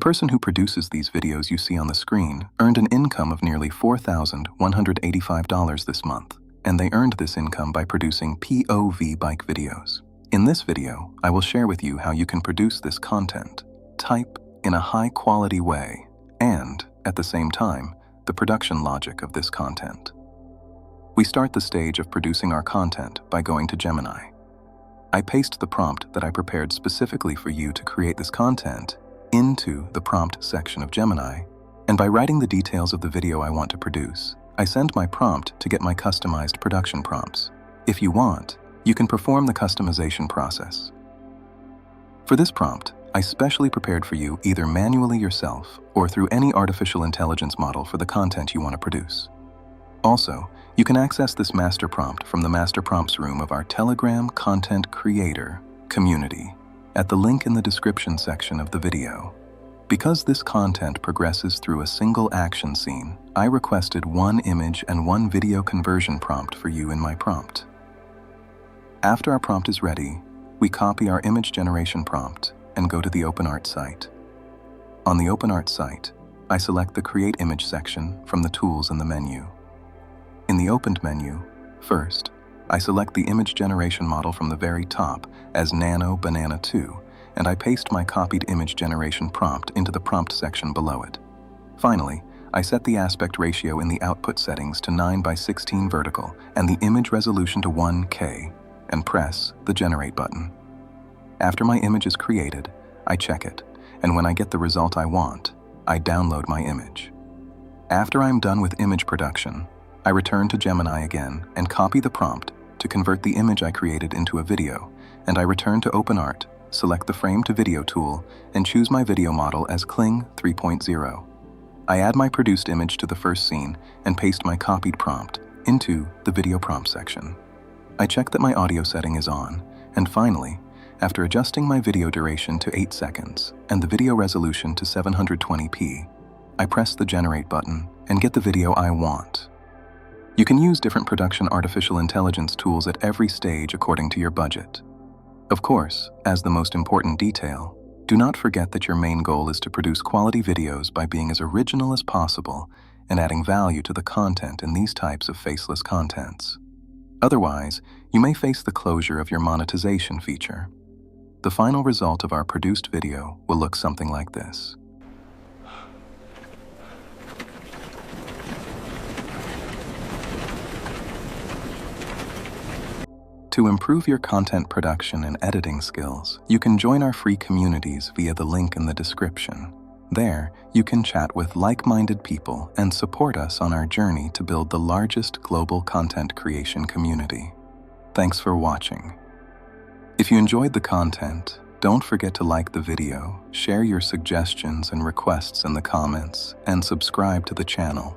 person who produces these videos you see on the screen earned an income of nearly $4,185 this month, and they earned this income by producing POV bike videos. In this video, I will share with you how you can produce this content, type in a high-quality way, and, at the same time, the production logic of this content. We start the stage of producing our content by going to Gemini. I paste the prompt that I prepared specifically for you to create this content into the prompt section of Gemini, and by writing the details of the video I want to produce, I send my prompt to get my customized production prompts. If you want, you can perform the customization process. For this prompt, I specially prepared for you either manually yourself or through any artificial intelligence model for the content you want to produce. Also, you can access this master prompt from the master prompts room of our Telegram content creator community at the link in the description section of the video. Because this content progresses through a single action scene, I requested one image and one video conversion prompt for you in my prompt. After our prompt is ready, we copy our image generation prompt and go to the OpenArt site. On the OpenArt site, I select the Create Image section from the tools in the menu. In the opened menu, first, I select the image generation model from the very top as Nano Banana 2, and I paste my copied image generation prompt into the prompt section below it. Finally, I set the aspect ratio in the output settings to 9:16 vertical and the image resolution to 1K, and press the Generate button. After my image is created, I check it, and when I get the result I want, I download my image. After I'm done with image production, I return to Gemini again and copy the prompt to convert the image I created into a video, and I return to OpenArt, select the Frame to Video tool, and choose my video model as Kling 3.0. I add my produced image to the first scene and paste my copied prompt into the video prompt section. I check that my audio setting is on, and finally, after adjusting my video duration to 8 seconds and the video resolution to 720p, I press the Generate button and get the video I want. You can use different production artificial intelligence tools at every stage according to your budget. Of course, as the most important detail, do not forget that your main goal is to produce quality videos by being as original as possible and adding value to the content in these types of faceless contents. Otherwise, you may face the closure of your monetization feature. The final result of our produced video will look something like this. To improve your content production and editing skills, you can join our free communities via the link in the description. There, you can chat with like-minded people and support us on our journey to build the largest global content creation community. Thanks for watching. If you enjoyed the content, don't forget to like the video, share your suggestions and requests in the comments, and subscribe to the channel.